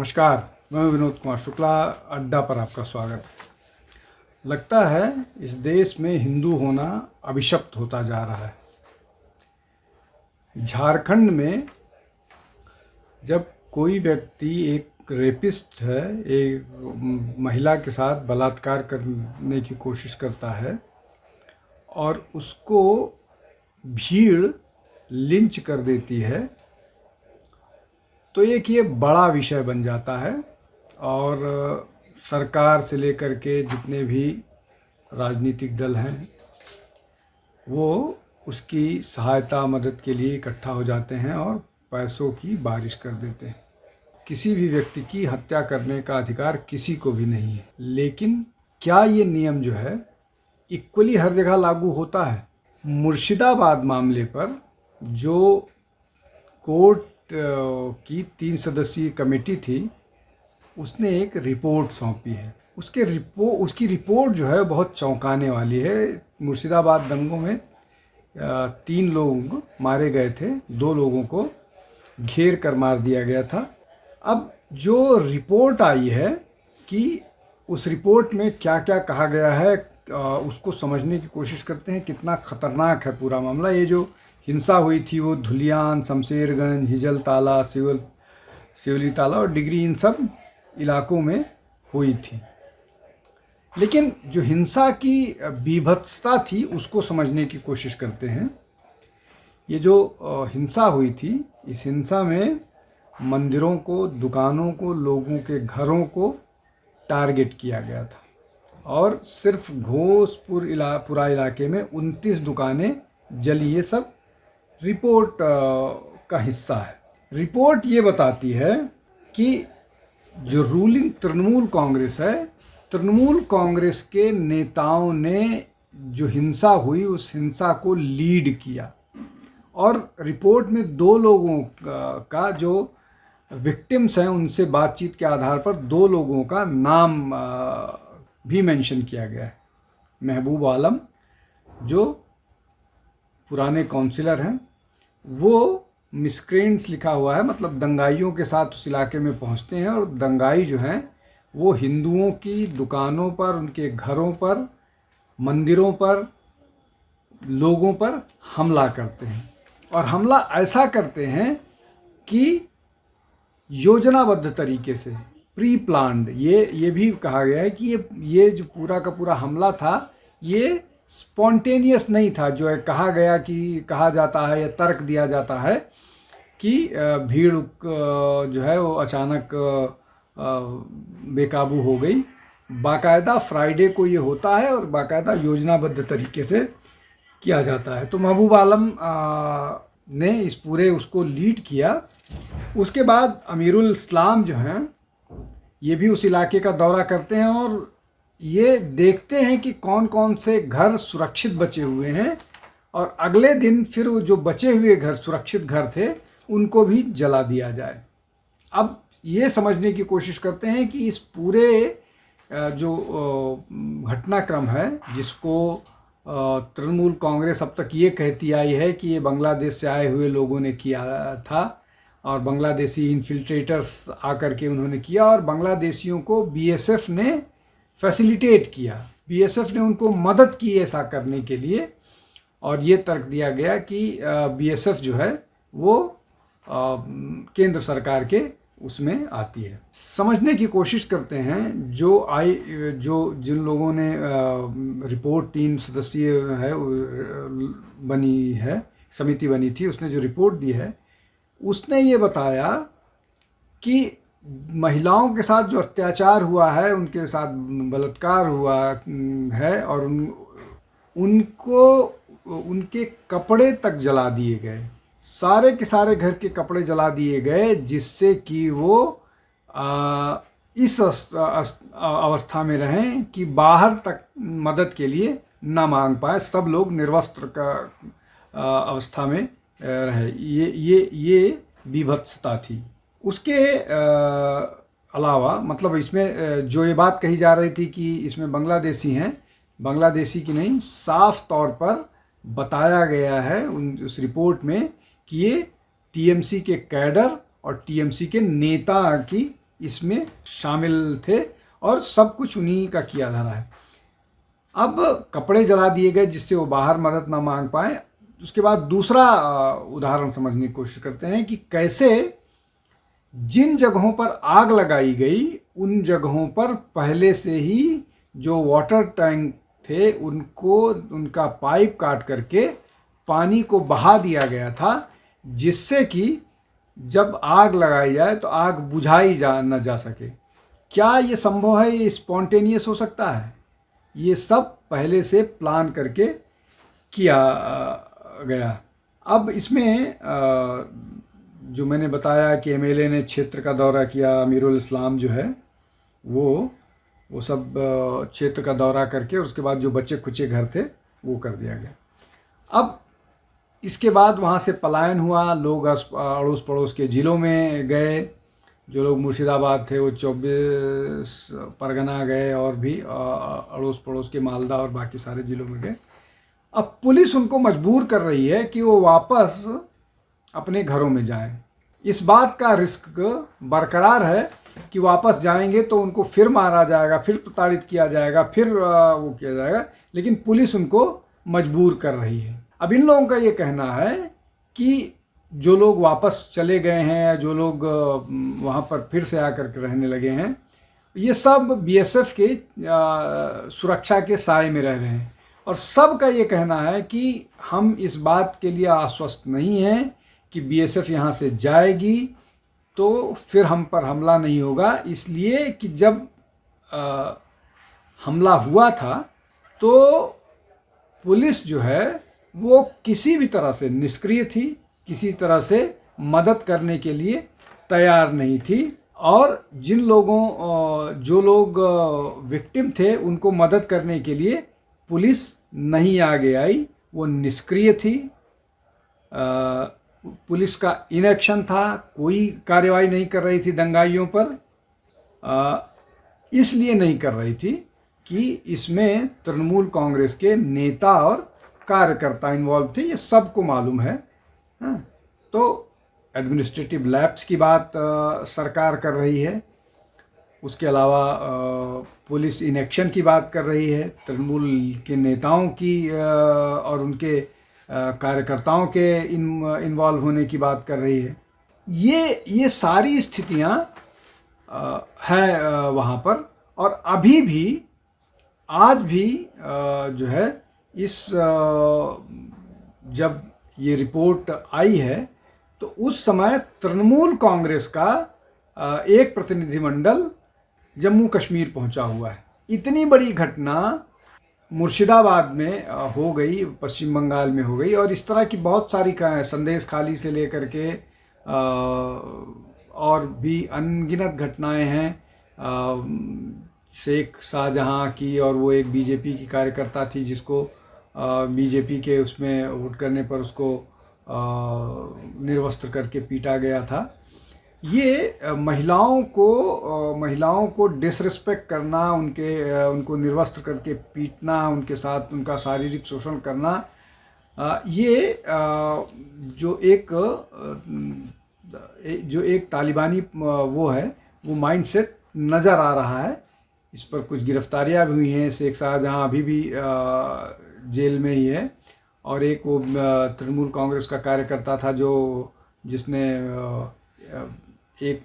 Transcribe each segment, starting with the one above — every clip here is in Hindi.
नमस्कार, मैं विनोद कुमार शुक्ला। अड्डा पर आपका स्वागत है। लगता है इस देश में हिंदू होना अभिशप्त होता जा रहा है। झारखंड में जब कोई व्यक्ति एक रेपिस्ट है, एक महिला के साथ बलात्कार करने की कोशिश करता है और उसको भीड़ लिंच कर देती है, तो एक ये बड़ा विषय बन जाता है और सरकार से लेकर के जितने भी राजनीतिक दल हैं वो उसकी सहायता मदद के लिए इकट्ठा हो जाते हैं और पैसों की बारिश कर देते हैं। किसी भी व्यक्ति की हत्या करने का अधिकार किसी को भी नहीं है, लेकिन क्या ये नियम जो है इक्वली हर जगह लागू होता है? मुर्शिदाबाद मामले पर जो कोर्ट की 3 सदस्यीय कमेटी थी उसने एक रिपोर्ट सौंपी है। उसकी रिपोर्ट जो है बहुत चौंकाने वाली है। मुर्शिदाबाद दंगों में 3 लोग मारे गए थे, 2 लोगों को घेर कर मार दिया गया था। अब जो रिपोर्ट आई है कि उस रिपोर्ट में क्या क्या कहा गया है उसको समझने की कोशिश करते हैं। कितना ख़तरनाक है पूरा मामला। ये जो हिंसा हुई थी वो धुलियान, शमशेरगंज, हिजल ताला, शिवली ताला और डिगरी, इन सब इलाकों में हुई थी। लेकिन जो हिंसा की बीभत्सता थी उसको समझने की कोशिश करते हैं। ये जो हिंसा हुई थी, इस हिंसा में मंदिरों को, दुकानों को, लोगों के घरों को टारगेट किया गया था और सिर्फ घोषपुरा इलाके में 29 दुकानें जली। ये सब रिपोर्ट का हिस्सा है। रिपोर्ट ये बताती है कि जो रूलिंग तृणमूल कांग्रेस है, तृणमूल कांग्रेस के नेताओं ने जो हिंसा हुई उस हिंसा को लीड किया और रिपोर्ट में 2 लोगों का जो विक्टिम्स हैं उनसे बातचीत के आधार पर 2 लोगों का नाम भी मेंशन किया गया है। महबूब आलम जो पुराने काउंसिलर हैं, वो मिसक्रेंट्स लिखा हुआ है, मतलब दंगाइयों के साथ उस इलाके में पहुंचते हैं और दंगाई जो हैं वो हिंदुओं की दुकानों पर, उनके घरों पर, मंदिरों पर, लोगों पर हमला करते हैं। और हमला ऐसा करते हैं कि योजनाबद्ध तरीके से, प्री प्लान्ड। ये भी कहा गया है कि ये जो पूरा का पूरा हमला था ये स्पॉन्टेनियस नहीं था। जो है कहा जाता है या तर्क दिया जाता है कि भीड़ जो है वो अचानक बेकाबू हो गई। बाकायदा फ्राइडे को ये होता है और बाकायदा योजनाबद्ध तरीके से किया जाता है। तो महबूब आलम ने इस पूरे उसको लीड किया। उसके बाद अमीरुल इस्लाम जो हैं ये भी उस इलाके का दौरा करते हैं और ये देखते हैं कि कौन कौन से घर सुरक्षित बचे हुए हैं और अगले दिन फिर वो जो बचे हुए घर, सुरक्षित घर थे, उनको भी जला दिया जाए। अब ये समझने की कोशिश करते हैं कि इस पूरे जो घटनाक्रम है, जिसको तृणमूल कांग्रेस अब तक ये कहती आई है कि ये बांग्लादेश से आए हुए लोगों ने किया था और बांग्लादेशी इन्फिल्ट्रेटर्स आकर के उन्होंने किया और बांग्लादेशियों को बीएसएफ ने फैसिलिटेट किया, बीएसएफ ने उनको मदद की ऐसा करने के लिए। और ये तर्क दिया गया कि बीएसएफ जो है वो केंद्र सरकार के उसमें आती है। समझने की कोशिश करते हैं जिन लोगों ने रिपोर्ट 3 सदस्यीय है बनी है, समिति बनी थी, उसने जो रिपोर्ट दी है उसने ये बताया कि महिलाओं के साथ जो अत्याचार हुआ है, उनके साथ बलात्कार हुआ है और उनको उनके कपड़े तक जला दिए गए, सारे के सारे घर के कपड़े जला दिए गए, जिससे कि वो इस अवस्था में रहें कि बाहर तक मदद के लिए ना मांग पाए, सब लोग निर्वस्त्र का अवस्था में रहे। ये बीभत्सता थी। उसके अलावा मतलब इसमें जो ये बात कही जा रही थी कि इसमें बांग्लादेशी हैं, बांग्लादेशी की नहीं, साफ तौर पर बताया गया है उस रिपोर्ट में कि ये टीएमसी के कैडर और टीएमसी के नेता की इसमें शामिल थे और सब कुछ उन्हीं का किया धरा है। अब कपड़े जला दिए गए जिससे वो बाहर मदद ना मांग पाए। उसके बाद दूसरा उदाहरण समझने की कोशिश करते हैं कि कैसे जिन जगहों पर आग लगाई गई उन जगहों पर पहले से ही जो वाटर टैंक थे उनको उनका पाइप काट करके पानी को बहा दिया गया था, जिससे कि जब आग लगाई जाए तो आग बुझाई न जा सके। क्या ये संभव है? ये स्पॉन्टेनियस हो सकता है? ये सब पहले से प्लान करके किया गया। अब इसमें जो मैंने बताया कि एमएलए ने क्षेत्र का दौरा किया, अमीरुल इस्लाम जो है वो सब क्षेत्र का दौरा करके उसके बाद जो बचे खुचे घर थे वो कर दिया गया। अब इसके बाद वहाँ से पलायन हुआ, लोग अड़ोस पड़ोस के ज़िलों में गए। जो लोग मुर्शिदाबाद थे वो 24 परगना गए और भी अड़ोस पड़ोस के मालदा और बाकी सारे ज़िलों में गए। अब पुलिस उनको मजबूर कर रही है कि वो वापस अपने घरों में जाएं। इस बात का रिस्क बरकरार है कि वापस जाएंगे तो उनको फिर मारा जाएगा, फिर प्रताड़ित किया जाएगा, फिर वो किया जाएगा, लेकिन पुलिस उनको मजबूर कर रही है। अब इन लोगों का ये कहना है कि जो लोग वापस चले गए हैं या जो लोग वहाँ पर फिर से आकर के रहने लगे हैं, ये सब बीएसएफ के सुरक्षा के साए में रह रहे हैं। और सब का ये कहना है कि हम इस बात के लिए आश्वस्त नहीं हैं कि बीएसएफ यहाँ से जाएगी तो फिर हम पर हमला नहीं होगा, इसलिए कि जब हमला हुआ था तो पुलिस जो है वो किसी भी तरह से निष्क्रिय थी, किसी तरह से मदद करने के लिए तैयार नहीं थी। और जिन लोगों जो लोग विक्टिम थे उनको मदद करने के लिए पुलिस नहीं आगे आई, वो निष्क्रिय थी। पुलिस का इनएक्शन था, कोई कार्रवाई नहीं कर रही थी दंगाइयों पर। इसलिए नहीं कर रही थी कि इसमें तृणमूल कांग्रेस के नेता और कार्यकर्ता इन्वॉल्व थे, ये सबको मालूम है। तो एडमिनिस्ट्रेटिव लैप्स की बात सरकार कर रही है, उसके अलावा पुलिस इनएक्शन की बात कर रही है, तृणमूल के नेताओं की और उनके कार्यकर्ताओं के इन्वॉल्व होने की बात कर रही है। ये सारी स्थितियां हैं वहाँ पर। और अभी भी आज भी जो है इस जब ये रिपोर्ट आई है तो उस समय तृणमूल कांग्रेस का एक प्रतिनिधिमंडल जम्मू कश्मीर पहुंचा हुआ है। इतनी बड़ी घटना मुर्शिदाबाद में हो गई, पश्चिम बंगाल में हो गई, और इस तरह की बहुत सारी संदेश खाली से लेकर के और भी अनगिनत घटनाएं हैं। शेख शाहजहां की, और वो एक बीजेपी की कार्यकर्ता थी जिसको बीजेपी के उसमें वोट करने पर उसको निर्वस्त्र करके पीटा गया था। ये महिलाओं को डिसरिस्पेक्ट करना, उनको निर्वस्त्र करके पीटना, उनके साथ उनका शारीरिक शोषण करना, ये जो एक तालिबानी वो है वो माइंडसेट नज़र आ रहा है। इस पर कुछ गिरफ्तारियां भी हुई हैं। शेख शाहजहां अभी भी जेल में ही है, और एक वो तृणमूल कांग्रेस का कार्यकर्ता था जिसने एक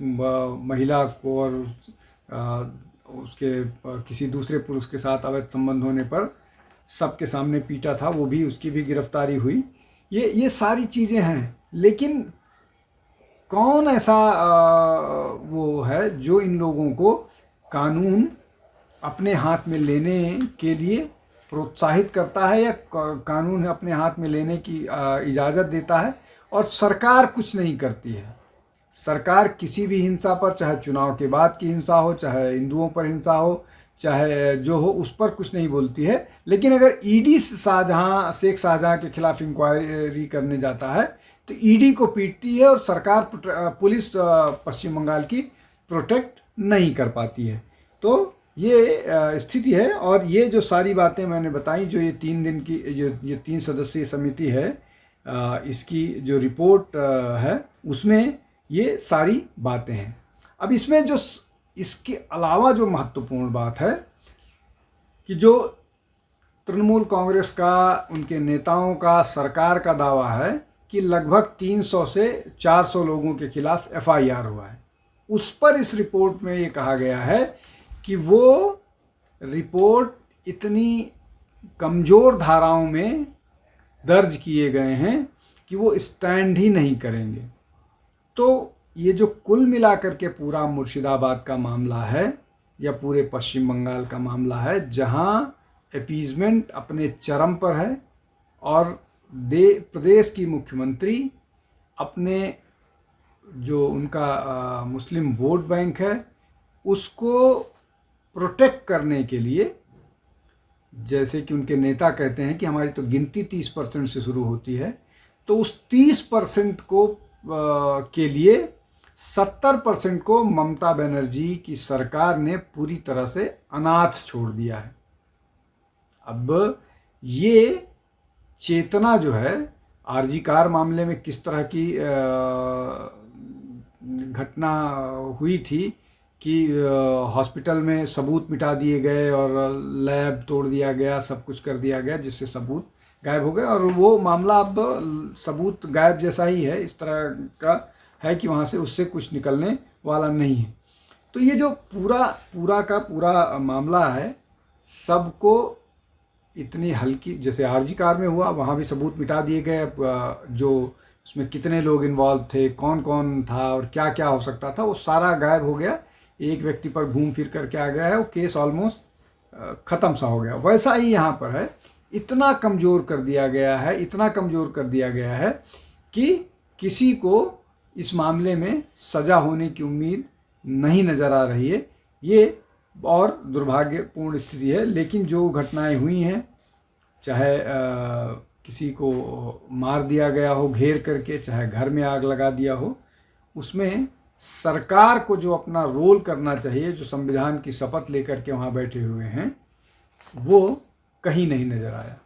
महिला को और उसके किसी दूसरे पुरुष के साथ अवैध संबंध होने पर सबके सामने पीटा था, वो भी, उसकी भी गिरफ्तारी हुई। ये सारी चीज़ें हैं, लेकिन कौन ऐसा वो है जो इन लोगों को कानून अपने हाथ में लेने के लिए प्रोत्साहित करता है या कानून अपने हाथ में लेने की इजाज़त देता है, और सरकार कुछ नहीं करती है। सरकार किसी भी हिंसा पर, चाहे चुनाव के बाद की हिंसा हो, चाहे हिंदुओं पर हिंसा हो, चाहे जो हो, उस पर कुछ नहीं बोलती है। लेकिन अगर ईडी शेख शाहजहां के खिलाफ इंक्वायरी करने जाता है तो ईडी को पीटती है, और सरकार, पुलिस पश्चिम बंगाल की प्रोटेक्ट नहीं कर पाती है। तो ये स्थिति है। और ये जो सारी बातें मैंने बताई, जो ये 3 दिन की ये 3 सदस्यीय समिति है, इसकी जो रिपोर्ट है उसमें ये सारी बातें हैं। अब इसमें जो इसके अलावा जो महत्वपूर्ण बात है कि जो तृणमूल कांग्रेस का, उनके नेताओं का, सरकार का दावा है कि लगभग 300 से 400 लोगों के खिलाफ FIR हुआ है। उस पर इस रिपोर्ट में ये कहा गया है कि वो रिपोर्ट इतनी कमज़ोर धाराओं में दर्ज किए गए हैं कि वो स्टैंड ही नहीं करेंगे। तो ये जो कुल मिलाकर के पूरा मुर्शिदाबाद का मामला है या पूरे पश्चिम बंगाल का मामला है, जहां अपीज़मेंट अपने चरम पर है और प्रदेश की मुख्यमंत्री अपने जो उनका मुस्लिम वोट बैंक है उसको प्रोटेक्ट करने के लिए, जैसे कि उनके नेता कहते हैं कि हमारी तो गिनती 30% से शुरू होती है, तो उस 30% को के लिए 70% को ममता बनर्जी की सरकार ने पूरी तरह से अनाथ छोड़ दिया है। अब ये चेतना जो है आरजी कार मामले में किस तरह की घटना हुई थी कि हॉस्पिटल में सबूत मिटा दिए गए और लैब तोड़ दिया गया, सब कुछ कर दिया गया जिससे सबूत गायब हो गए, और वो मामला अब सबूत गायब जैसा ही है, इस तरह का है कि वहाँ से उससे कुछ निकलने वाला नहीं है। तो ये जो पूरा का पूरा मामला है, सबको इतनी हल्की, जैसे आरजी कार में हुआ वहाँ भी सबूत मिटा दिए गए, जो उसमें कितने लोग इन्वॉल्व थे, कौन कौन था और क्या क्या हो सकता था, वो सारा गायब हो गया। एक व्यक्ति पर घूम फिर करके आ गया है, वो केस ऑलमोस्ट ख़त्म सा हो गया। वैसा ही यहाँ पर है, इतना कमज़ोर कर दिया गया है, इतना कमज़ोर कर दिया गया है कि किसी को इस मामले में सज़ा होने की उम्मीद नहीं नज़र आ रही है। ये और दुर्भाग्यपूर्ण स्थिति है। लेकिन जो घटनाएं हुई हैं, चाहे किसी को मार दिया गया हो घेर करके, चाहे घर में आग लगा दिया हो, उसमें सरकार को जो अपना रोल करना चाहिए, जो संविधान की शपथ लेकर के वहाँ बैठे हुए हैं, वो कहीं नहीं नज़र आया।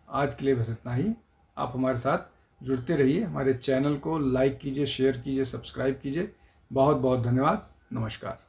आज के लिए बस इतना ही। आप हमारे साथ जुड़ते रहिए, हमारे चैनल को लाइक कीजिए, शेयर कीजिए, सब्सक्राइब कीजिए। बहुत बहुत धन्यवाद। नमस्कार।